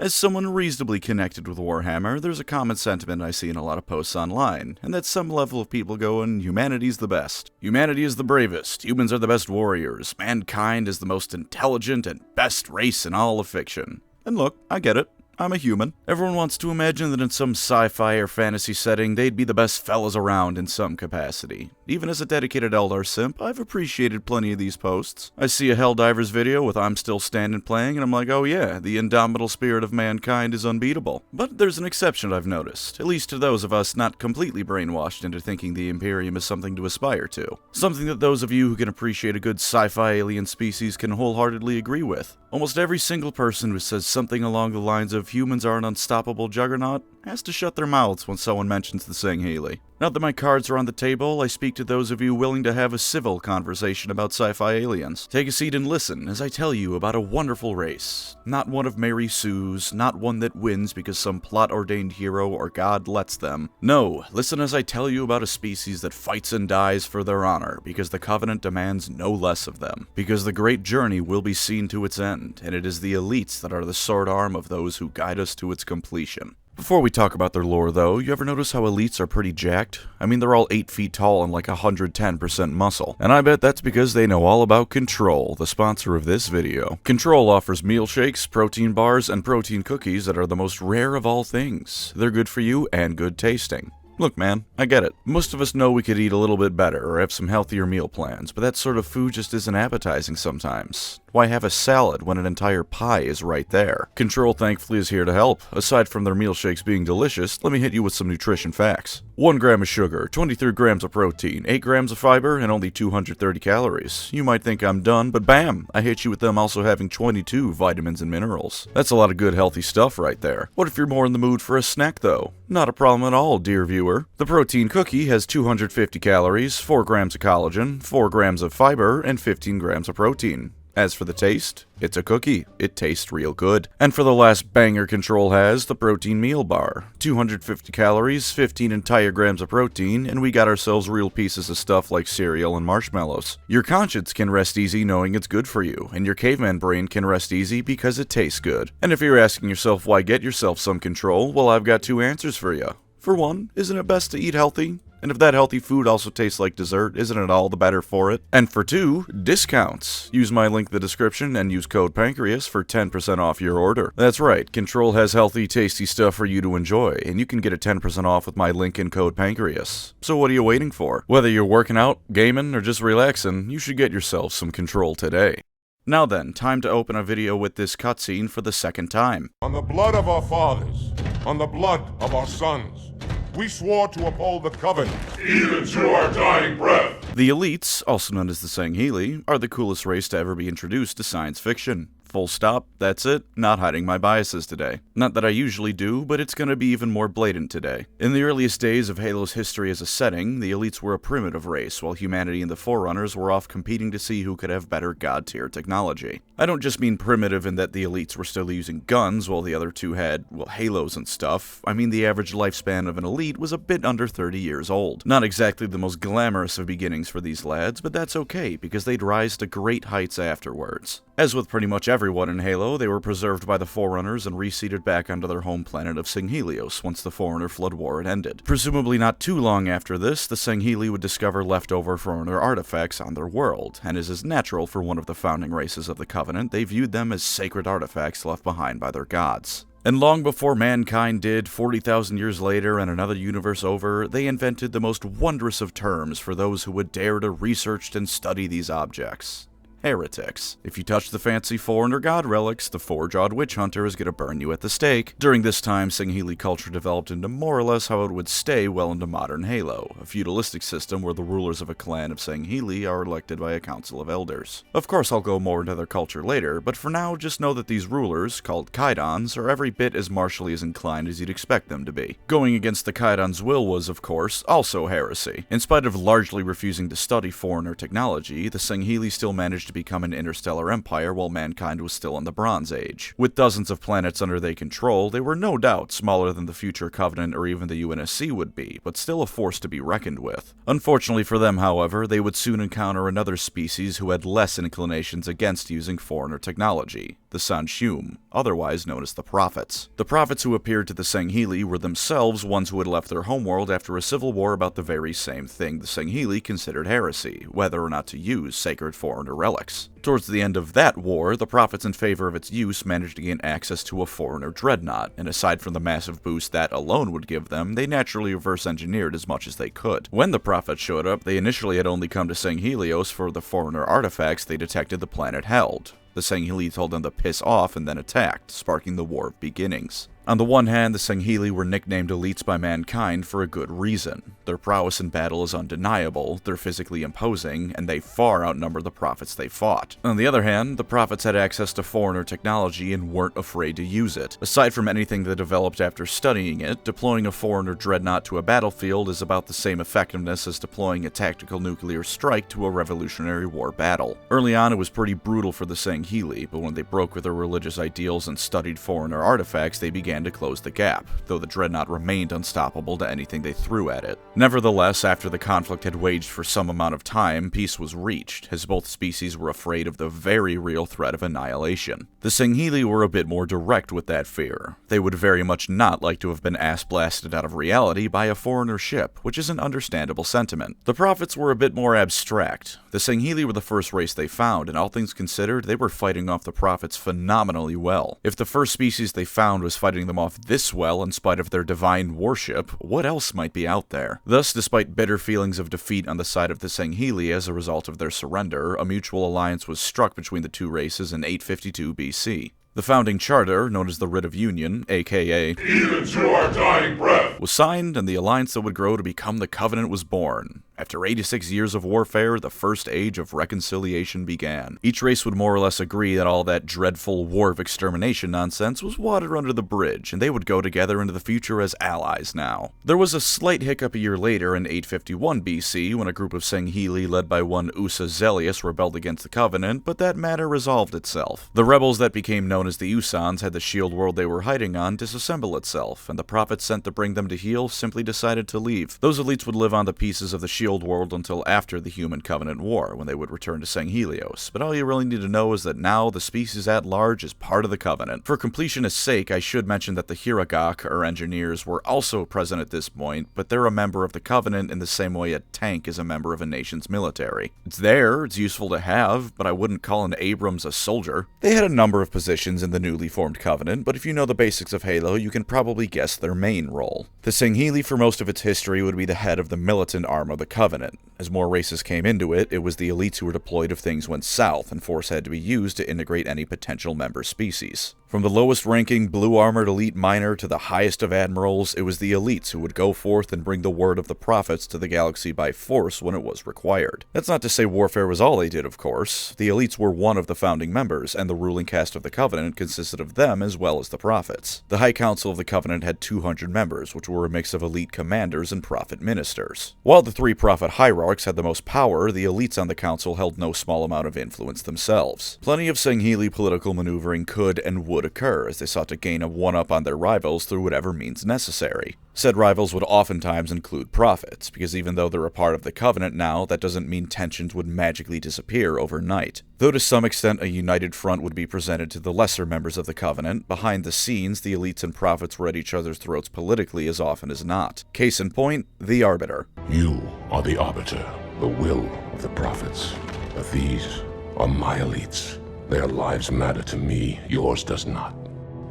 As someone reasonably connected with Warhammer, there's a common sentiment I see in a lot of posts online, and that some level of people going, humanity's the best. Humanity is the bravest, humans are the best warriors, mankind is the most intelligent and best race in all of fiction. And look, I get it. I'm a human. Everyone wants to imagine that in some sci-fi or fantasy setting, they'd be the best fellas around in some capacity. Even as a dedicated Eldar simp, I've appreciated plenty of these posts. I see a Helldivers video with I'm still standing playing, and I'm like, oh yeah, the indomitable spirit of mankind is unbeatable. But there's an exception I've noticed, at least to those of us not completely brainwashed into thinking the Imperium is something to aspire to. Something that those of you who can appreciate a good sci-fi alien species can wholeheartedly agree with. Almost every single person who says something along the lines of humans are an unstoppable juggernaut has to shut their mouths when someone mentions the Sanghelios. Now that my cards are on the table, I speak to those of you willing to have a civil conversation about sci-fi aliens. Take a seat and listen as I tell you about a wonderful race. Not one of Mary Sue's, not one that wins because some plot-ordained hero or god lets them. No, listen as I tell you about a species that fights and dies for their honor because the Covenant demands no less of them. Because the great journey will be seen to its end, and it is the elites that are the sword arm of those who guide us to its completion. Before we talk about their lore though, you ever notice how elites are pretty jacked? I mean, they're all 8 feet tall and like 110% muscle. And I bet that's because they know all about Control, the sponsor of this video. Control offers meal shakes, protein bars, and protein cookies that are the most rare of all things. They're good for you and good tasting. Look man, I get it. Most of us know we could eat a little bit better or have some healthier meal plans, but that sort of food just isn't appetizing sometimes. Why have a salad when an entire pie is right there? Control thankfully is here to help. Aside from their meal shakes being delicious, let me hit you with some nutrition facts. 1 gram of sugar, 23 grams of protein, 8 grams of fiber, and only 230 calories. You might think I'm done, but bam! I hit you with them also having 22 vitamins and minerals. That's a lot of good healthy stuff right there. What if you're more in the mood for a snack though? Not a problem at all, dear viewer. The protein cookie has 250 calories, 4 grams of collagen, 4 grams of fiber, and 15 grams of protein. As for the taste, it's a cookie. It tastes real good. And for the last banger Control has, the protein meal bar. 250 calories, 15 entire grams of protein, and we got ourselves real pieces of stuff like cereal and marshmallows. Your conscience can rest easy knowing it's good for you, and your caveman brain can rest easy because it tastes good. And if you're asking yourself why get yourself some Control, well, I've got 2 answers for you. For one, isn't it best to eat healthy? And if that healthy food also tastes like dessert, isn't it all the better for it? And for 2, discounts. Use my link in the description and use code Pancreas for 10% off your order. That's right, Control has healthy, tasty stuff for you to enjoy, and you can get a 10% off with my link and code Pancreas. So what are you waiting for? Whether you're working out, gaming, or just relaxing, you should get yourself some Control today. Now then, time to open a video with this cutscene for the second time. On the blood of our fathers, on the blood of our sons, we swore to uphold the Covenant, even to our dying breath. The elites, also known as the Sanghelios, are the coolest race to ever be introduced to science fiction. Full stop, that's it, not hiding my biases today. Not that I usually do, but it's gonna be even more blatant today. In the earliest days of Halo's history as a setting, the elites were a primitive race, while humanity and the Forerunners were off competing to see who could have better god-tier technology. I don't just mean primitive in that the elites were still using guns while the other two had, well, halos and stuff. I mean the average lifespan of an elite was a bit under 30 years old. Not exactly the most glamorous of beginnings for these lads, but that's okay, because they'd rise to great heights afterwards. As with pretty much everyone in Halo, they were preserved by the Forerunners and reseeded back onto their home planet of Sanghelios once the Forerunner Flood War had ended. Presumably not too long after this, the Sanghelios would discover leftover Forerunner artifacts on their world, and as is natural for one of the founding races of the Covenant, they viewed them as sacred artifacts left behind by their gods. And long before mankind did, 40,000 years later and another universe over, they invented the most wondrous of terms for those who would dare to research and study these objects. Heretics. If you touch the fancy Forerunner god relics, the four-jawed witch hunter is gonna burn you at the stake. During this time, Sangheli culture developed into more or less how it would stay well into modern Halo, a feudalistic system where the rulers of a clan of Sangheli are elected by a council of elders. Of course, I'll go more into their culture later, but for now, just know that these rulers, called Kaidons, are every bit as martially as inclined as you'd expect them to be. Going against the Kaidons' will was, of course, also heresy. In spite of largely refusing to study Forerunner technology, the Sangheli still managed to to become an interstellar empire while mankind was still in the Bronze Age. With dozens of planets under their control, they were no doubt smaller than the future Covenant or even the UNSC would be, but still a force to be reckoned with. Unfortunately for them, however, they would soon encounter another species who had less inclinations against using foreigner technology, the Sanghelios, otherwise known as the Prophets. The Prophets who appeared to the Sanghelios were themselves ones who had left their homeworld after a civil war about the very same thing the Sanghelios considered heresy, whether or not to use sacred foreigner relics. Towards the end of that war, the Prophets in favor of its use managed to gain access to a foreigner dreadnought, and aside from the massive boost that alone would give them, they naturally reverse-engineered as much as they could. When the Prophets showed up, they initially had only come to Sanghelios for the foreigner artifacts they detected the planet held. The Sanghelios told them to piss off and then attacked, sparking the War of Beginnings. On the one hand, the Sanghelios were nicknamed elites by mankind for a good reason. Their prowess in battle is undeniable, they're physically imposing, and they far outnumber the Prophets they fought. On the other hand, the Prophets had access to foreigner technology and weren't afraid to use it. Aside from anything they developed after studying it, deploying a foreigner dreadnought to a battlefield is about the same effectiveness as deploying a tactical nuclear strike to a Revolutionary War battle. Early on, it was pretty brutal for the Sanghelios, but when they broke with their religious ideals and studied foreigner artifacts, they began to close the gap, though the dreadnought remained unstoppable to anything they threw at it. Nevertheless, after the conflict had waged for some amount of time, peace was reached, as both species were afraid of the very real threat of annihilation. The Sanghelios were a bit more direct with that fear. They would very much not like to have been ass-blasted out of reality by a foreigner ship, which is an understandable sentiment. The Prophets were a bit more abstract. The Sanghelios were the first race they found, and all things considered, they were fighting off the Prophets phenomenally well. If the first species they found was fighting them off this well in spite of their divine worship, what else might be out there? Thus, despite bitter feelings of defeat on the side of the Sanghelios as a result of their surrender, a mutual alliance was struck between the two races in 852 BC. The founding charter, known as the Writ of Union, aka Even to our dying breath, was signed, and the alliance that would grow to become the Covenant was born. After 86 years of warfare, the first age of reconciliation began. Each race would more or less agree that all that dreadful war of extermination nonsense was water under the bridge, and they would go together into the future as allies now. There was a slight hiccup a year later in 851 BC when a group of Sanghelios led by one Zelius rebelled against the Covenant, but that matter resolved itself. The rebels that became known as the Usans had the shield world they were hiding on disassemble itself, and the Prophets sent to bring them to heel simply decided to leave. Those elites would live on the pieces of the shield world until after the Human Covenant War, when they would return to Sanghelios, but all you really need to know is that now the species at large is part of the Covenant. For completionist's sake, I should mention that the Hiragak, or engineers, were also present at this point, but they're a member of the Covenant in the same way a tank is a member of a nation's military. It's there, it's useful to have, but I wouldn't call an Abrams a soldier. They had a number of positions in the newly formed Covenant, but if you know the basics of Halo, you can probably guess their main role. The Sanghelios for most of its history would be the head of the militant arm of the Covenant. As more races came into it, it was the elites who were deployed if things went south, and force had to be used to integrate any potential member species. From the lowest-ranking blue-armored elite miner to the highest of admirals, it was the elites who would go forth and bring the word of the Prophets to the galaxy by force when it was required. That's not to say warfare was all they did, of course. The elites were one of the founding members, and the ruling caste of the Covenant consisted of them as well as the Prophets. The High Council of the Covenant had 200 members, which were a mix of elite commanders and prophet ministers. While the three prophet hierarchs had the most power, the elites on the council held no small amount of influence themselves. Plenty of Sanghelios political maneuvering could and would occur as they sought to gain a one-up on their rivals through whatever means necessary. Said rivals would oftentimes include prophets, because even though they're a part of the Covenant now, that doesn't mean tensions would magically disappear overnight. Though to some extent a united front would be presented to the lesser members of the Covenant, behind the scenes the elites and prophets were at each other's throats politically as often as not. Case in point, the Arbiter. You are the Arbiter, the will of the Prophets. But these are my elites. Their lives matter to me, yours does not.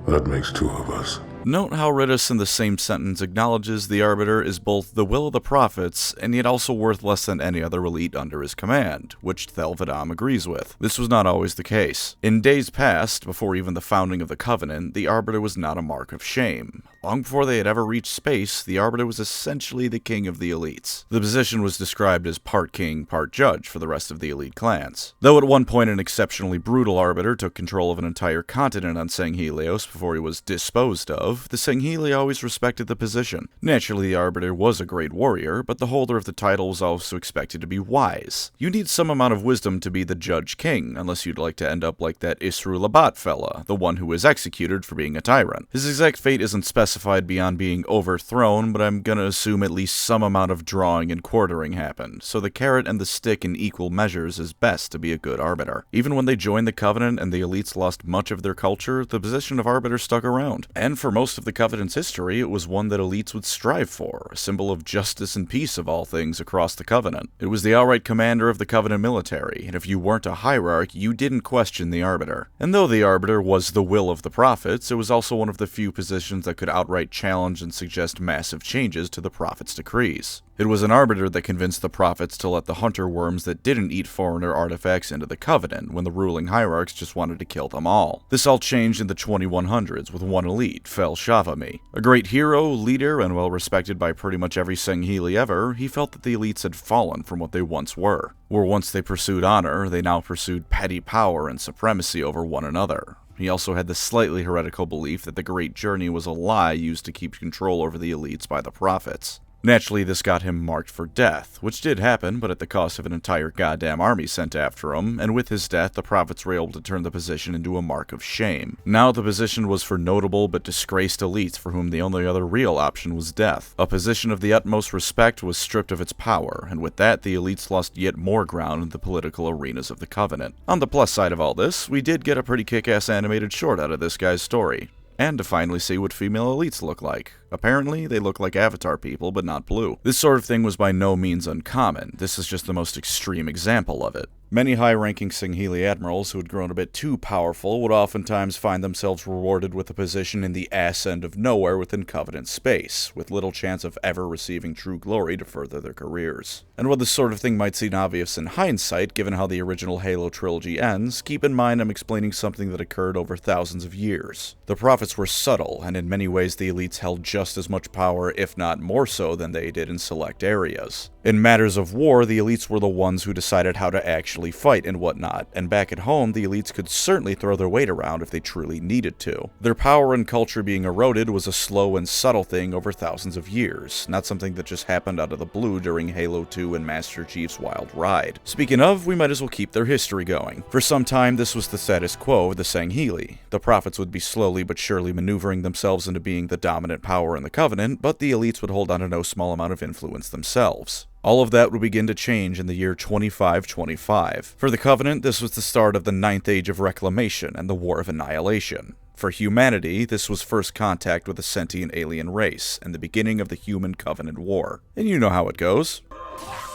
That makes two of us. Note how Ridus in the same sentence acknowledges the Arbiter is both the will of the Prophets, and yet also worth less than any other elite under his command, which Thelvedam agrees with. This was not always the case. In days past, before even the founding of the Covenant, the Arbiter was not a mark of shame. Long before they had ever reached space, the Arbiter was essentially the king of the elites. The position was described as part king, part judge for the rest of the elite clans. Though at one point an exceptionally brutal Arbiter took control of an entire continent on Sanghelios before he was disposed of, of, the Sangheli always respected the position. Naturally, the Arbiter was a great warrior, but the holder of the title was also expected to be wise. You need some amount of wisdom to be the Judge King, unless you'd like to end up like that Isru Labat fella, the one who was executed for being a tyrant. His exact fate isn't specified beyond being overthrown, but I'm gonna assume at least some amount of drawing and quartering happened, so the carrot and the stick in equal measures is best to be a good Arbiter. Even when they joined the Covenant and the elites lost much of their culture, the position of Arbiter stuck around. And for most of the Covenant's history, it was one that elites would strive for, a symbol of justice and peace of all things across the Covenant. It was the outright commander of the Covenant military, and if you weren't a hierarch, you didn't question the Arbiter. And though the Arbiter was the will of the prophets, it was also one of the few positions that could outright challenge and suggest massive changes to the prophet's decrees. It was an Arbiter that convinced the prophets to let the hunter worms that didn't eat foreigner artifacts into the Covenant when the ruling hierarchs just wanted to kill them all. This all changed in the 2100s with one elite, Fel Shavami. A great hero, leader, and well respected by pretty much every Sangheli ever, he felt that the elites had fallen from what they once were. Where once they pursued honor, they now pursued petty power and supremacy over one another. He also had the slightly heretical belief that the Great Journey was a lie used to keep control over the elites by the prophets. Naturally, this got him marked for death, which did happen, but at the cost of an entire goddamn army sent after him, and with his death, the prophets were able to turn the position into a mark of shame. Now the position was for notable but disgraced elites for whom the only other real option was death. A position of the utmost respect was stripped of its power, and with that, the elites lost yet more ground in the political arenas of the Covenant. On the plus side of all this, we did get a pretty kick-ass animated short out of this guy's story. And to finally see what female elites look like. Apparently, they look like Avatar people, but not blue. This sort of thing was by no means uncommon. This is just the most extreme example of it. Many high-ranking Sangheli admirals who had grown a bit too powerful would oftentimes find themselves rewarded with a position in the ass end of nowhere within Covenant space, with little chance of ever receiving true glory to further their careers. And while this sort of thing might seem obvious in hindsight, given how the original Halo trilogy ends, keep in mind I'm explaining something that occurred over thousands of years. The prophets were subtle, and in many ways the elites held just as much power, if not more so, than they did in select areas. In matters of war, the elites were the ones who decided how to actually fight and whatnot, and back at home, the elites could certainly throw their weight around if they truly needed to. Their power and culture being eroded was a slow and subtle thing over thousands of years, not something that just happened out of the blue during Halo 2 and Master Chief's wild ride. Speaking of, we might as well keep their history going. For some time, this was the status quo of the Sangheli. The prophets would be slowly but surely maneuvering themselves into being the dominant power in the Covenant, but the elites would hold on to no small amount of influence themselves. All of that would begin to change in the year 2525. For the Covenant, this was the start of the Ninth Age of Reclamation and the War of Annihilation. For humanity, this was first contact with a sentient alien race, and the beginning of the Human Covenant War. And you know how it goes.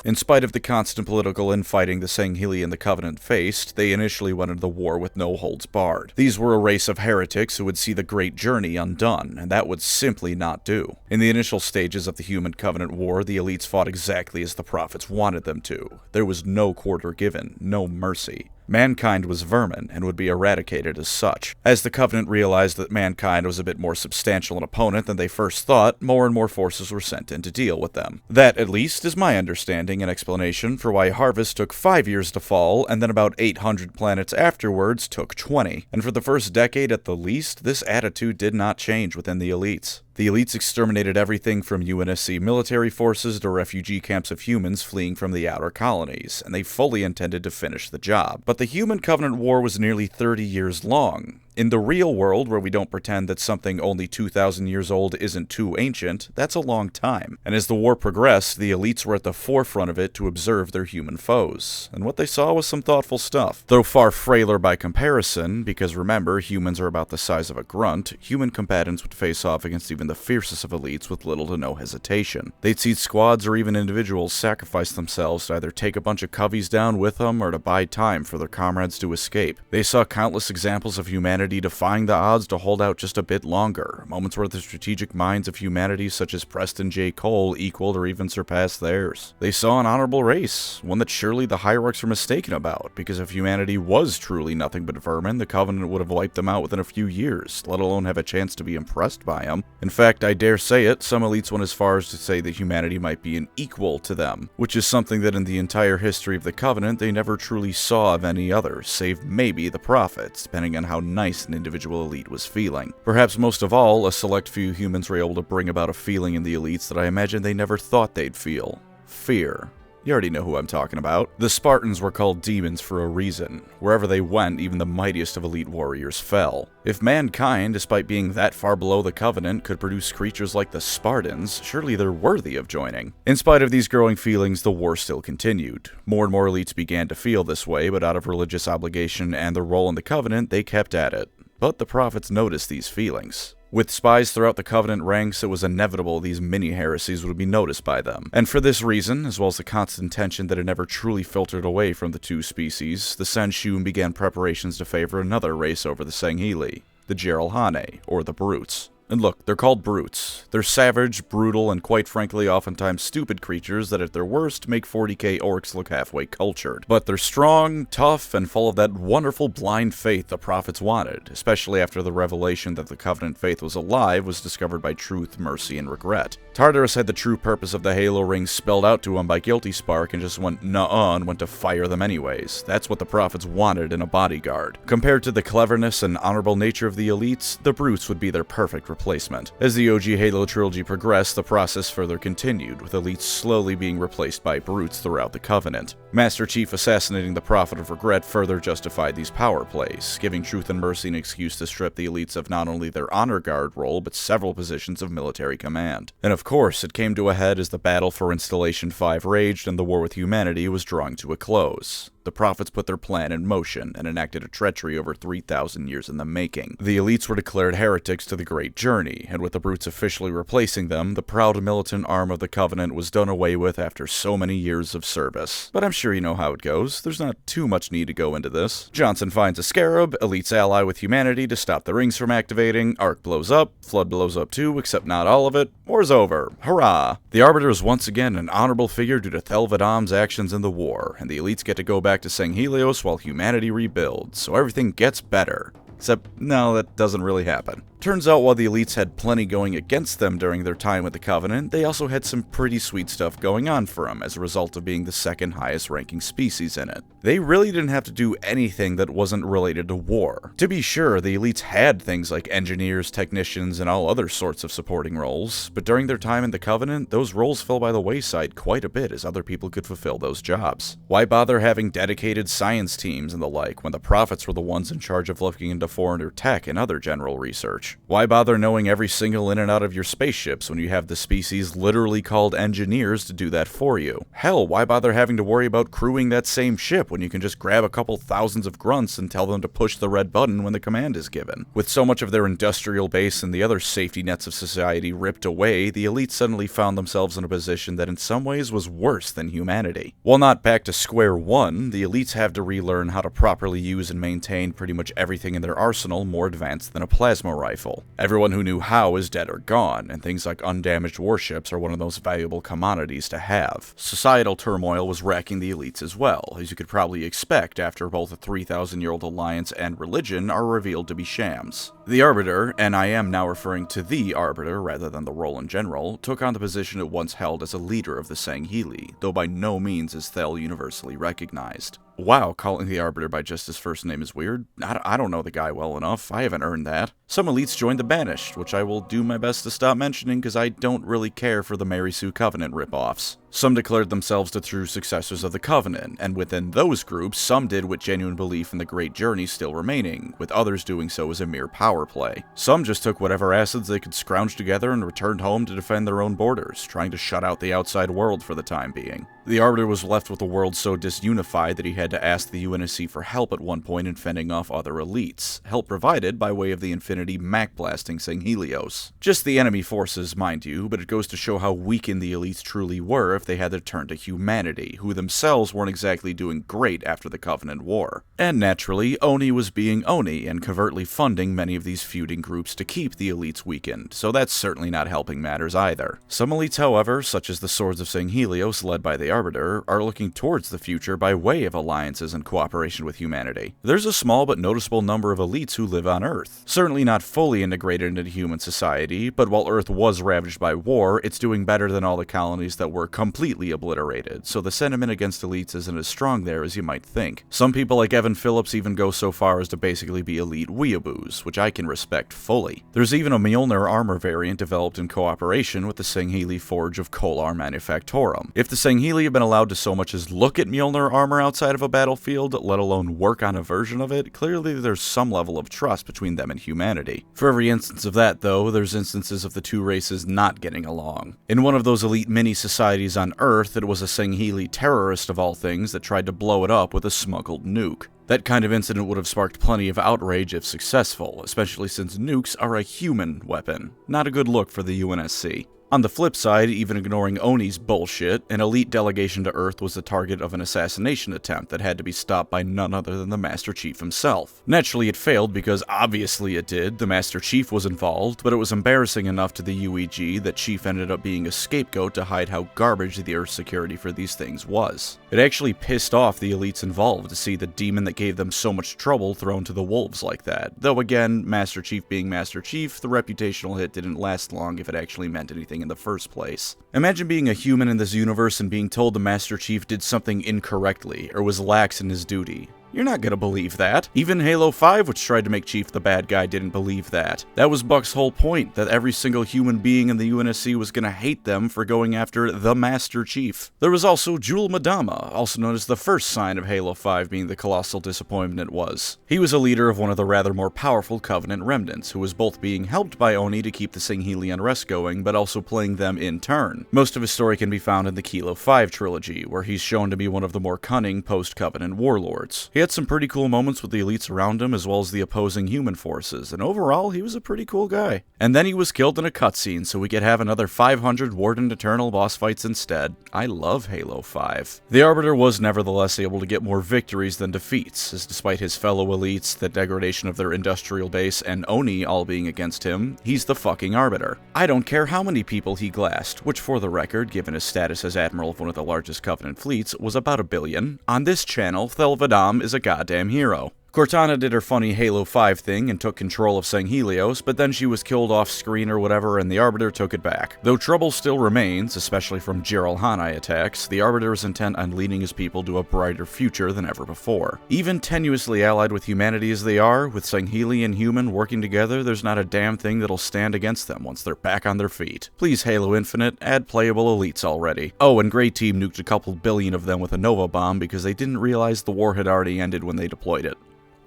In spite of the constant political infighting the Sangheli and the Covenant faced, they initially went into the war with no holds barred. These were a race of heretics who would see the Great Journey undone, and that would simply not do. In the initial stages of the Human Covenant War, the elites fought exactly as the prophets wanted them to. There was no quarter given, no mercy. Mankind was vermin and would be eradicated as such. As the Covenant realized that mankind was a bit more substantial an opponent than they first thought, more and more forces were sent in to deal with them. That, at least, is my understanding and explanation for why Harvest took 5 years to fall, and then about 800 planets afterwards took 20. And for the first decade at the least, this attitude did not change within the elites. The elites exterminated everything from UNSC military forces to refugee camps of humans fleeing from the outer colonies, and they fully intended to finish the job. But the Human Covenant War was nearly 30 years long. In the real world, where we don't pretend that something only 2,000 years old isn't too ancient, that's a long time. And as the war progressed, the elites were at the forefront of it to observe their human foes. And what they saw was some thoughtful stuff. Though far frailer by comparison, because remember, humans are about the size of a grunt, human combatants would face off against even the fiercest of elites with little to no hesitation. They'd see squads or even individuals sacrifice themselves to either take a bunch of coveys down with them or to buy time for their comrades to escape. They saw countless examples of humanity defying the odds to hold out just a bit longer, moments where the strategic minds of humanity such as Preston J. Cole equaled or even surpassed theirs. They saw an honorable race, one that surely the hierarchs were mistaken about, because if humanity was truly nothing but vermin, the Covenant would have wiped them out within a few years, let alone have a chance to be impressed by them. In fact, I dare say it, some elites went as far as to say that humanity might be an equal to them, which is something that in the entire history of the Covenant they never truly saw of any other, save maybe the prophets, depending on how nice race an individual elite was feeling. Perhaps most of all, a select few humans were able to bring about a feeling in the elites that I imagine they never thought they'd feel. Fear. You already know who I'm talking about. The Spartans were called demons for a reason. Wherever they went, even the mightiest of elite warriors fell. If mankind, despite being that far below the Covenant, could produce creatures like the Spartans, surely they're worthy of joining. In spite of these growing feelings, the war still continued. More and more elites began to feel this way, but out of religious obligation and their role in the Covenant, they kept at it. But the prophets noticed these feelings. With spies throughout the Covenant ranks, it was inevitable these mini-heresies would be noticed by them. And for this reason, as well as the constant tension that had never truly filtered away from the two species, the Senshun began preparations to favor another race over the Sangheli, the Geralhane, or the Brutes. And look, they're called brutes. They're savage, brutal, and quite frankly oftentimes stupid creatures that at their worst make 40k orcs look halfway cultured. But they're strong, tough, and full of that wonderful blind faith the prophets wanted, especially after the revelation that the Covenant faith was alive was discovered by truth, mercy, and regret. Tartarus had the true purpose of the Halo rings spelled out to him by Guilty Spark and just went nuh-uh and went to fire them anyways. That's what the prophets wanted in a bodyguard. Compared to the cleverness and honorable nature of the elites, the brutes would be their perfect replacement. As the OG Halo trilogy progressed, the process further continued, with elites slowly being replaced by brutes throughout the Covenant. Master Chief assassinating the Prophet of Regret further justified these power plays, giving Truth and Mercy an excuse to strip the elites of not only their honor guard role, but several positions of military command. And of course, it came to a head as the battle for Installation 5 raged and the war with humanity was drawing to a close. The prophets put their plan in motion and enacted a treachery over 3,000 years in the making. The elites were declared heretics to the Great Journey, and with the brutes officially replacing them, the proud militant arm of the Covenant was done away with after so many years of service. But I'm sure you know how it goes. There's not too much need to go into this. Johnson finds a scarab, elites ally with humanity to stop the rings from activating, Ark blows up, Flood blows up too, except not all of it. War's over. Hurrah! The Arbiter is once again an honorable figure due to Thelvadam's actions in the war, and the elites get to go back to Sanghelios while humanity rebuilds, so everything gets better. Except, no, that doesn't really happen. Turns out while the elites had plenty going against them during their time with the Covenant, they also had some pretty sweet stuff going on for them as a result of being the second highest ranking species in it. They really didn't have to do anything that wasn't related to war. To be sure, the elites had things like engineers, technicians, and all other sorts of supporting roles, but during their time in the Covenant, those roles fell by the wayside quite a bit as other people could fulfill those jobs. Why bother having dedicated science teams and the like when the prophets were the ones in charge of looking into foreigner tech and other general research? Why bother knowing every single in and out of your spaceships when you have the species literally called engineers to do that for you? Hell, why bother having to worry about crewing that same ship when you can just grab a couple thousands of grunts and tell them to push the red button when the command is given? With so much of their industrial base and the other safety nets of society ripped away, the elites suddenly found themselves in a position that in some ways was worse than humanity. While not back to square one, the elites have to relearn how to properly use and maintain pretty much everything in their arsenal more advanced than a plasma rifle. Everyone who knew how is dead or gone, and things like undamaged warships are one of those valuable commodities to have. Societal turmoil was racking the elites as well, as you could probably expect after both a 3,000-year-old alliance and religion are revealed to be shams. The Arbiter, and I am now referring to the Arbiter rather than the role in general, took on the position it once held as a leader of the Sangheli, though by no means is Thel universally recognized. Wow, calling the Arbiter by just his first name is weird. I don't know the guy well enough. I haven't earned that. Some elites joined the Banished, which I will do my best to stop mentioning because I don't really care for the Mary Sue Covenant ripoffs. Some declared themselves the true successors of the Covenant, and within those groups, some did with genuine belief in the Great Journey still remaining, with others doing so as a mere power play. Some just took whatever acids they could scrounge together and returned home to defend their own borders, trying to shut out the outside world for the time being. The Arbiter was left with a world so disunified that he had to ask the UNSC for help at one point in fending off other elites, help provided by way of the Infinity Mac blasting Sanghelios. Just the enemy forces, mind you, but it goes to show how weakened the elites truly were if they had to turn to humanity, who themselves weren't exactly doing great after the Covenant War. And naturally, Oni was being Oni and covertly funding many of these feuding groups to keep the elites weakened, so that's certainly not helping matters either. Some elites, however, such as the Swords of Sanghelios led by the Arbiter, are looking towards the future by way of alliances and cooperation with humanity. There's a small but noticeable number of elites who live on Earth. Certainly not fully integrated into human society, but while Earth was ravaged by war, it's doing better than all the colonies that were completely obliterated, so the sentiment against elites isn't as strong there as you might think. Some people like Evan Phillips even go so far as to basically be elite weeaboos, which I can respect fully. There's even a Mjolnir armor variant developed in cooperation with the Sangheli Forge of Kolar Manufactorum. If the Sangheli have been allowed to so much as look at Mjolnir armor outside of a battlefield, let alone work on a version of it, clearly there's some level of trust between them and humanity. For every instance of that, though, there's instances of the two races not getting along. In one of those elite mini-societies on Earth, it was a Sangheli terrorist of all things that tried to blow it up with a smuggled nuke. That kind of incident would have sparked plenty of outrage if successful, especially since nukes are a human weapon. Not a good look for the UNSC. On the flip side, even ignoring Oni's bullshit, an elite delegation to Earth was the target of an assassination attempt that had to be stopped by none other than the Master Chief himself. Naturally, it failed because obviously it did, the Master Chief was involved, but it was embarrassing enough to the UEG that Chief ended up being a scapegoat to hide how garbage the Earth's security for these things was. It actually pissed off the elites involved to see the demon that gave them so much trouble thrown to the wolves like that. Though again, Master Chief being Master Chief, the reputational hit didn't last long if it actually meant anything in the first place. Imagine being a human in this universe and being told the Master Chief did something incorrectly or was lax in his duty. You're not gonna believe that. Even Halo 5, which tried to make Chief the bad guy, didn't believe that. That was Buck's whole point, that every single human being in the UNSC was gonna hate them for going after the Master Chief. There was also Jul 'Mdama, also known as the first sign of Halo 5 being the colossal disappointment it was. He was a leader of one of the rather more powerful Covenant remnants, who was both being helped by Oni to keep the Sangheli unrest going, but also playing them in turn. Most of his story can be found in the Kilo 5 trilogy, where he's shown to be one of the more cunning post-Covenant warlords. He had some pretty cool moments with the elites around him, as well as the opposing human forces, and overall, he was a pretty cool guy. And then he was killed in a cutscene, so we could have another 500 Warden Eternal boss fights instead. I love Halo 5. The Arbiter was nevertheless able to get more victories than defeats, as despite his fellow elites, the degradation of their industrial base, and Oni all being against him, he's the fucking Arbiter. I don't care how many people he glassed, which for the record, given his status as Admiral of one of the largest Covenant fleets, was about 1 billion. On this channel, Thelvadam is a goddamn hero. Cortana did her funny Halo 5 thing and took control of Sanghelios, but then she was killed off screen or whatever and the Arbiter took it back. Though trouble still remains, especially from Jiralhanae attacks, the Arbiter is intent on leading his people to a brighter future than ever before. Even tenuously allied with humanity as they are, with Sangheli and human working together, there's not a damn thing that'll stand against them once they're back on their feet. Please Halo Infinite, add playable elites already. Oh, and Grey Team nuked a couple billion of them with a Nova Bomb because they didn't realize the war had already ended when they deployed it.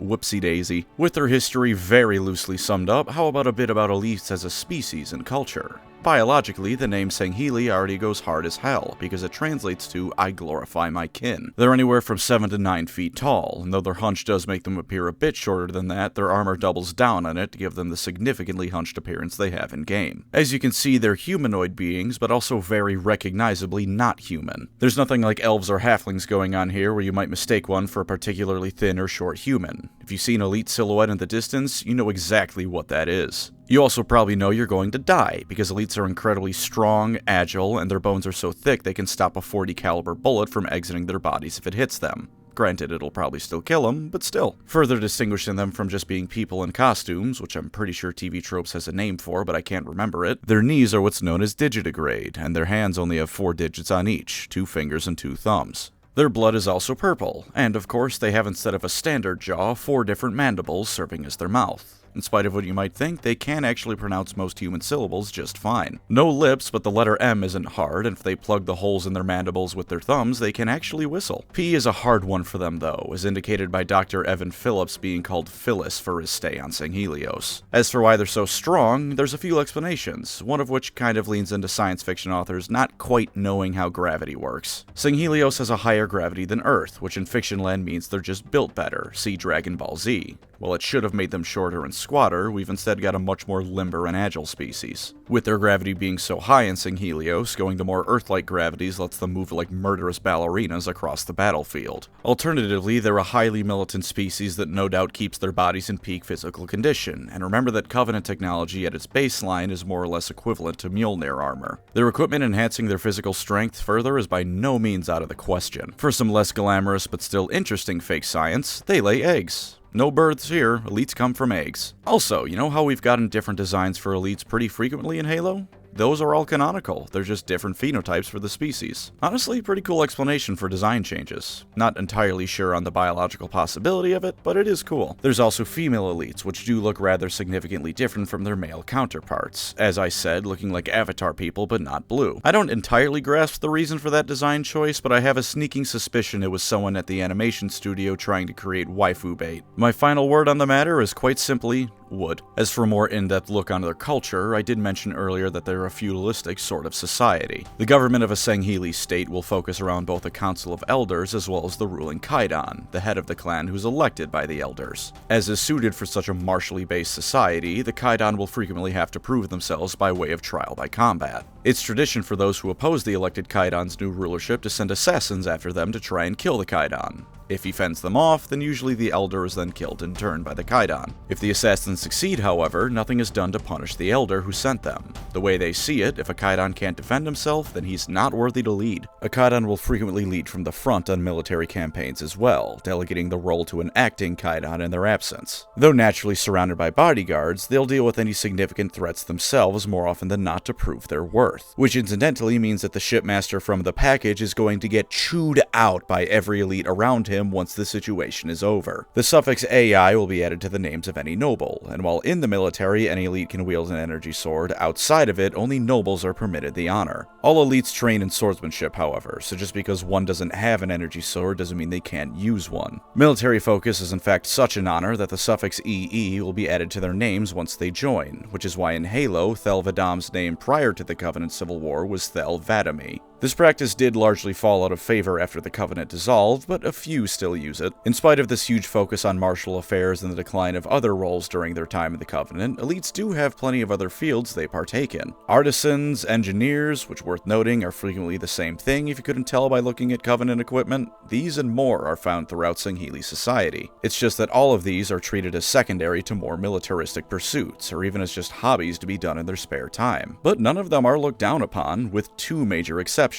Whoopsie-daisy. With their history very loosely summed up, how about a bit about elites as a species and culture? Biologically, the name Sangheli already goes hard as hell, because it translates to, I glorify my kin. They're anywhere from 7 to 9 feet tall, and though their hunch does make them appear a bit shorter than that, their armor doubles down on it to give them the significantly hunched appearance they have in-game. As you can see, they're humanoid beings, but also very recognizably not human. There's nothing like elves or halflings going on here, where you might mistake one for a particularly thin or short human. If you see an elite silhouette in the distance, you know exactly what that is. You also probably know you're going to die, because elites are incredibly strong, agile, and their bones are so thick they can stop a .40 caliber bullet from exiting their bodies if it hits them. Granted, it'll probably still kill them, but still. Further distinguishing them from just being people in costumes, which I'm pretty sure TV Tropes has a name for, but I can't remember it, their knees are what's known as digitigrade, and their hands only have 4 digits on each, 2 fingers and 2 thumbs. Their blood is also purple, and of course they have instead of a standard jaw, 4 different mandibles serving as their mouth. In spite of what you might think, they can actually pronounce most human syllables just fine. No lips, but the letter M isn't hard, and if they plug the holes in their mandibles with their thumbs, they can actually whistle. P is a hard one for them though, as indicated by Dr. Evan Phillips being called Phyllis for his stay on Sanghelios. As for why they're so strong, there's a few explanations, one of which kind of leans into science fiction authors not quite knowing how gravity works. Sanghelios has a higher gravity than Earth, which in fiction land means they're just built better, see Dragon Ball Z. While it should have made them shorter and squatter, we've instead got a much more limber and agile species. With their gravity being so high in Sanghelios, going to more Earth-like gravities lets them move like murderous ballerinas across the battlefield. Alternatively, they're a highly militant species that no doubt keeps their bodies in peak physical condition, and remember that Covenant technology at its baseline is more or less equivalent to Mjolnir armor. Their equipment enhancing their physical strength further is by no means out of the question. For some less glamorous but still interesting fake science, they lay eggs. No births here, elites come from eggs. Also, you know how we've gotten different designs for elites pretty frequently in Halo? Those are all canonical, they're just different phenotypes for the species. Honestly, pretty cool explanation for design changes. Not entirely sure on the biological possibility of it, but it is cool. There's also female elites, which do look rather significantly different from their male counterparts. As I said, looking like Avatar people, but not blue. I don't entirely grasp the reason for that design choice, but I have a sneaking suspicion it was someone at the animation studio trying to create waifu bait. My final word on the matter is quite simply, would. As for a more in-depth look on their culture, I did mention earlier that they're a feudalistic sort of society. The government of a Sangheli state will focus around both a council of elders as well as the ruling Kaidan, the head of the clan who's elected by the elders. As is suited for such a martially based society, the Kaidan will frequently have to prove themselves by way of trial by combat. It's tradition for those who oppose the elected Kaidan's new rulership to send assassins after them to try and kill the Kaidan. If he fends them off, then usually the elder is then killed in turn by the Kaidan. If the assassins succeed, however, nothing is done to punish the elder who sent them. The way they see it, if a Kaidan can't defend himself, then he's not worthy to lead. A Kaidan will frequently lead from the front on military campaigns as well, delegating the role to an acting Kaidan in their absence. Though naturally surrounded by bodyguards, they'll deal with any significant threats themselves more often than not to prove their worth. Which incidentally means that the shipmaster from the package is going to get chewed out by every elite around him once the situation is over. The suffix AI will be added to the names of any noble, and while in the military any elite can wield an energy sword, outside of it only nobles are permitted the honor. All elites train in swordsmanship, however, so just because one doesn't have an energy sword doesn't mean they can't use one. Military focus is in fact such an honor that the suffix EE will be added to their names once they join, which is why in Halo, Thel 'Vadam's name prior to the Covenant Civil War was Thel 'Vadami. This practice did largely fall out of favor after the Covenant dissolved, but a few still use it. In spite of this huge focus on martial affairs and the decline of other roles during their time in the Covenant, elites do have plenty of other fields they partake in. Artisans, engineers, which worth noting are frequently the same thing if you couldn't tell by looking at Covenant equipment, these and more are found throughout Sangheli society. It's just that all of these are treated as secondary to more militaristic pursuits, or even as just hobbies to be done in their spare time. But none of them are looked down upon, with two major exceptions.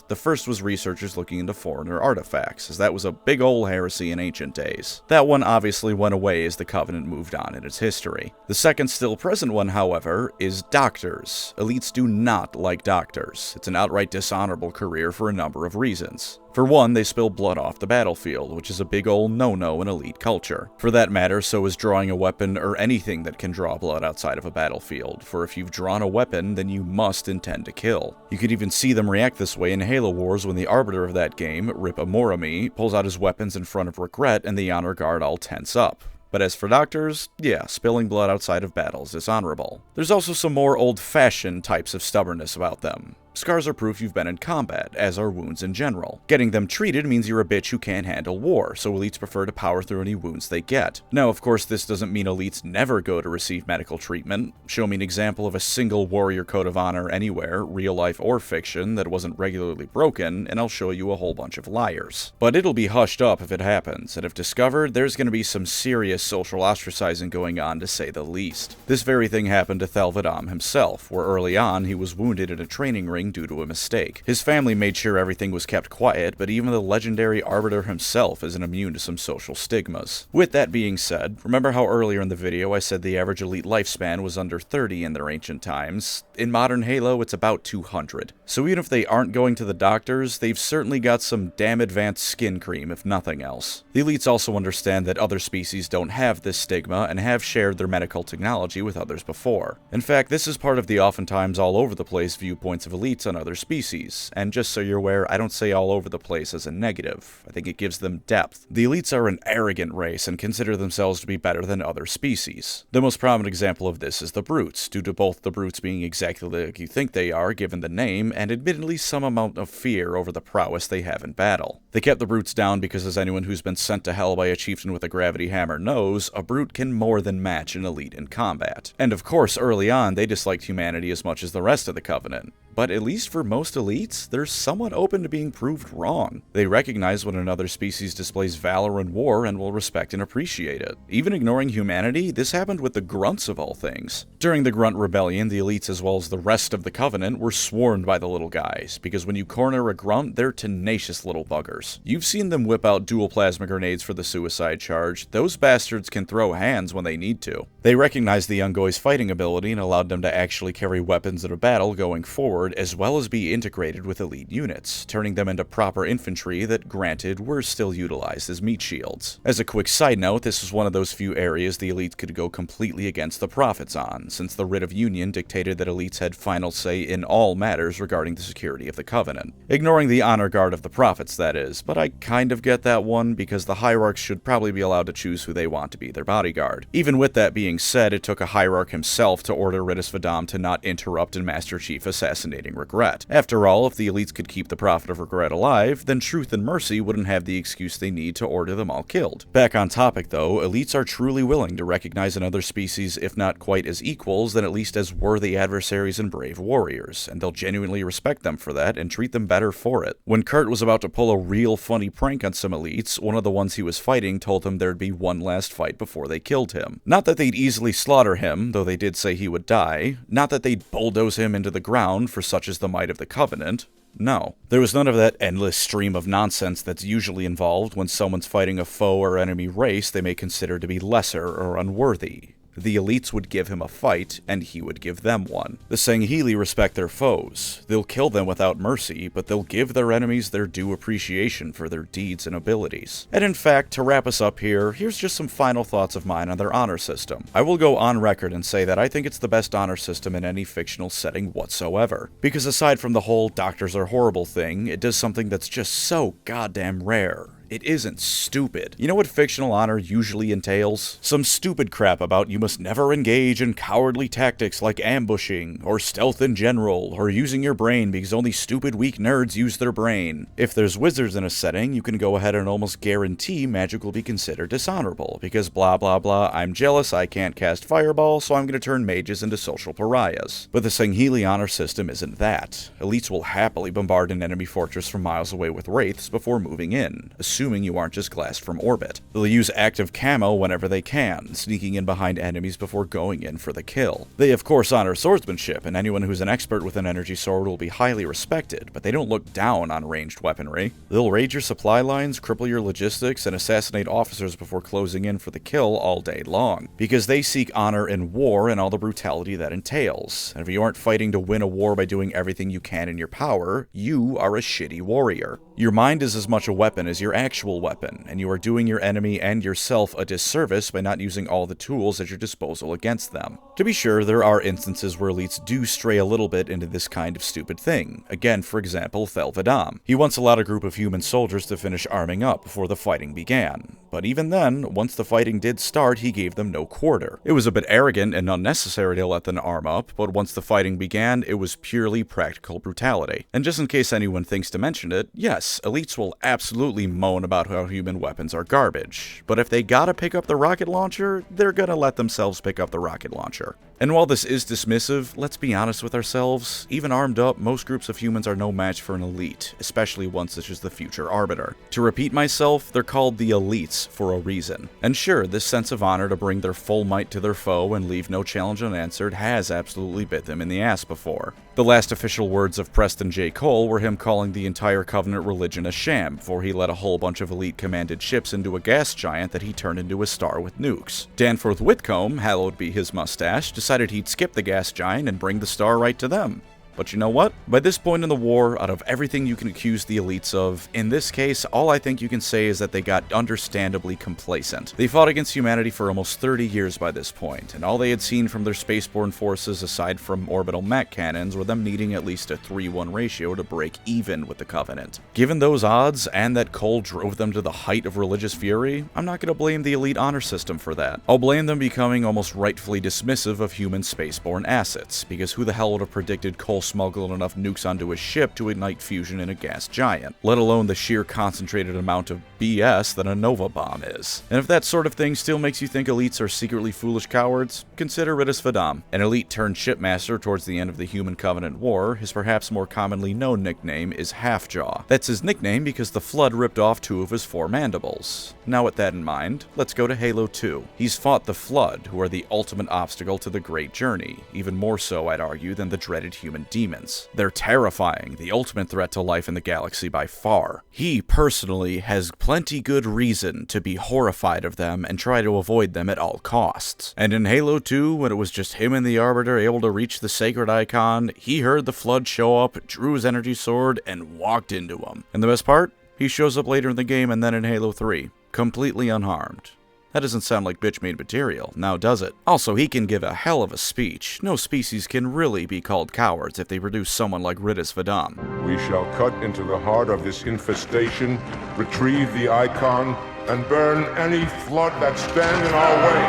The first was researchers looking into foreigner artifacts, as that was a big ol' heresy in ancient days. That one obviously went away as the Covenant moved on in its history. The second still present one, however, is doctors. Elites do not like doctors. It's an outright dishonorable career for a number of reasons. For one, they spill blood off the battlefield, which is a big ol' no-no in elite culture. For that matter, so is drawing a weapon or anything that can draw blood outside of a battlefield, for if you've drawn a weapon, then you must intend to kill. You could even see them react this way in Halo Wars when the arbiter of that game, Rip Amorami, pulls out his weapons in front of Regret and the honor guard all tense up. But as for doctors, yeah, spilling blood outside of battles is honorable. There's also some more old-fashioned types of stubbornness about them. Scars are proof you've been in combat, as are wounds in general. Getting them treated means you're a bitch who can't handle war, so elites prefer to power through any wounds they get. Now, of course, this doesn't mean elites never go to receive medical treatment. Show me an example of a single warrior code of honor anywhere, real life or fiction, that wasn't regularly broken, and I'll show you a whole bunch of liars. But it'll be hushed up if it happens, and if discovered, there's gonna be some serious social ostracizing going on, to say the least. This very thing happened to Thel 'Vadam himself, where early on he was wounded in a training ring due to a mistake. His family made sure everything was kept quiet, but even the legendary Arbiter himself isn't immune to some social stigmas. With that being said, remember how earlier in the video I said the average elite lifespan was under 30 in their ancient times? In modern Halo, it's about 200. So even if they aren't going to the doctors, they've certainly got some damn advanced skin cream, if nothing else. The elites also understand that other species don't have this stigma and have shared their medical technology with others before. In fact, this is part of the oftentimes all over the place viewpoints of elites on other species, and just so you're aware, I don't say all over the place as a negative. I think it gives them depth. The elites are an arrogant race and consider themselves to be better than other species. The most prominent example of this is the brutes, due to both the brutes being exactly like you think they are given the name, and admittedly some amount of fear over the prowess they have in battle. They kept the brutes down because, as anyone who's been sent to hell by a chieftain with a gravity hammer knows, a brute can more than match an elite in combat. And of course, early on, they disliked humanity as much as the rest of the Covenant. But at least for most elites, they're somewhat open to being proved wrong. They recognize when another species displays valor in war and will respect and appreciate it. Even ignoring humanity, this happened with the Grunts of all things. During the Grunt Rebellion, the elites as well as the rest of the Covenant were sworn by the little guys, because when you corner a Grunt, they're tenacious little buggers. warriors. You've seen them whip out dual plasma grenades for the suicide charge. Those bastards can throw hands when they need to. They recognized the young boys' fighting ability and allowed them to actually carry weapons into battle going forward, as well as be integrated with elite units, turning them into proper infantry that, granted, were still utilized as meat shields. As a quick side note, this was one of those few areas the elites could go completely against the prophets on, since the writ of union dictated that elites had final say in all matters regarding the security of the Covenant. Ignoring the honor guard of the prophets, that is, but I kind of get that one, because the hierarchs should probably be allowed to choose who they want to be their bodyguard. Even with that being said, it took a hierarch himself to order Ridus Vadam to not interrupt and Master Chief assassinating Regret. After all, if the elites could keep the Prophet of Regret alive, then Truth and Mercy wouldn't have the excuse they need to order them all killed. Back on topic though, elites are truly willing to recognize another species, if not quite as equals, then at least as worthy adversaries and brave warriors, and they'll genuinely respect them for that and treat them better for it. When Kurt was about to pull a real funny prank on some elites, one of the ones he was fighting told him there'd be one last fight before they killed him. Not that they'd easily slaughter him, though they did say he would die. Not that they'd bulldoze him into the ground, for such is the might of the Covenant. No. There was none of that endless stream of nonsense that's usually involved when someone's fighting a foe or enemy race they may consider to be lesser or unworthy. The elites would give him a fight, and he would give them one. The Sangheli respect their foes. They'll kill them without mercy, but they'll give their enemies their due appreciation for their deeds and abilities. And in fact, to wrap us up here, here's just some final thoughts of mine on their honor system. I will go on record and say that I think it's the best honor system in any fictional setting whatsoever. Because aside from the whole doctors are horrible thing, it does something that's just so goddamn rare. It isn't stupid. You know what fictional honor usually entails? Some stupid crap about you must never engage in cowardly tactics like ambushing, or stealth in general, or using your brain because only stupid weak nerds use their brain. If there's wizards in a setting, you can go ahead and almost guarantee magic will be considered dishonorable, because blah blah blah, I'm jealous, I can't cast fireball, so I'm gonna turn mages into social pariahs. But the Sangheli honor system isn't that. Elites will happily bombard an enemy fortress from miles away with wraiths before moving in, assuming you aren't just glassed from orbit. They'll use active camo whenever they can, sneaking in behind enemies before going in for the kill. They of course honor swordsmanship, and anyone who's an expert with an energy sword will be highly respected, but they don't look down on ranged weaponry. They'll raid your supply lines, cripple your logistics, and assassinate officers before closing in for the kill all day long, because they seek honor in war and all the brutality that entails. And if you aren't fighting to win a war by doing everything you can in your power, you are a shitty warrior. Your mind is as much a weapon as your actual weapon, and you are doing your enemy and yourself a disservice by not using all the tools at your disposal against them. To be sure, there are instances where elites do stray a little bit into this kind of stupid thing. Again, for example, Thel Vadam. He once allowed a group of human soldiers to finish arming up before the fighting began. But even then, once the fighting did start, he gave them no quarter. It was a bit arrogant and unnecessary to let them arm up, but once the fighting began, it was purely practical brutality. And just in case anyone thinks to mention it, yes, elites will absolutely moan about how human weapons are garbage, but if they gotta pick up the rocket launcher, they're gonna let themselves pick up the rocket launcher. And while this is dismissive, let's be honest with ourselves, even armed up, most groups of humans are no match for an elite, especially one such as the Future Arbiter. To repeat myself, they're called the elites for a reason. And sure, this sense of honor to bring their full might to their foe and leave no challenge unanswered has absolutely bit them in the ass before. The last official words of Preston J. Cole were him calling the entire Covenant religion a sham before he led a whole bunch of elite-commanded ships into a gas giant that he turned into a star with nukes. Danforth Whitcomb, hallowed be his mustache, decided he'd skip the gas giant and bring the star right to them. But you know what? By this point in the war, out of everything you can accuse the elites of, in this case, all I think you can say is that they got understandably complacent. They fought against humanity for almost 30 years by this point, and all they had seen from their spaceborne forces aside from orbital mech cannons were them needing at least a 3-1 ratio to break even with the Covenant. Given those odds, and that Cole drove them to the height of religious fury, I'm not going to blame the elite honor system for that. I'll blame them becoming almost rightfully dismissive of human spaceborne assets, because who the hell would have predicted Cole smuggled enough nukes onto his ship to ignite fusion in a gas giant, let alone the sheer concentrated amount of BS that a Nova bomb is. And if that sort of thing still makes you think elites are secretly foolish cowards, consider Ridus Vadam. An elite turned shipmaster towards the end of the Human Covenant War, his perhaps more commonly known nickname is Halfjaw. That's his nickname because the Flood ripped off 2 of his 4 mandibles. Now with that in mind, let's go to Halo 2. He's fought the Flood, who are the ultimate obstacle to the Great Journey, even more so I'd argue than the dreaded human demons. They're terrifying, the ultimate threat to life in the galaxy by far. He personally has plenty good reason to be horrified of them and try to avoid them at all costs. And in Halo 2, when it was just him and the Arbiter able to reach the sacred icon, he heard the Flood show up, drew his energy sword, and walked into him. And the best part? He shows up later in the game and then in Halo 3, completely unharmed. That doesn't sound like bitch-made material, now does it? Also, he can give a hell of a speech. No species can really be called cowards if they produce someone like Ridus Vadam. We shall cut into the heart of this infestation, retrieve the icon, and burn any flood that stand in our way.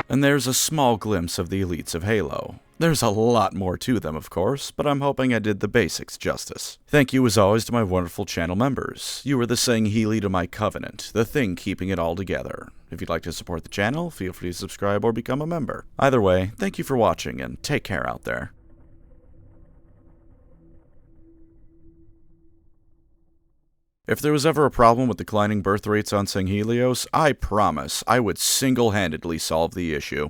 And there's a small glimpse of the elites of Halo. There's a lot more to them, of course, but I'm hoping I did the basics justice. Thank you as always to my wonderful channel members. You are the Sanghelios to my covenant, the thing keeping it all together. If you'd like to support the channel, feel free to subscribe or become a member. Either way, thank you for watching, and take care out there. If there was ever a problem with declining birth rates on Sanghelios, I promise I would single-handedly solve the issue.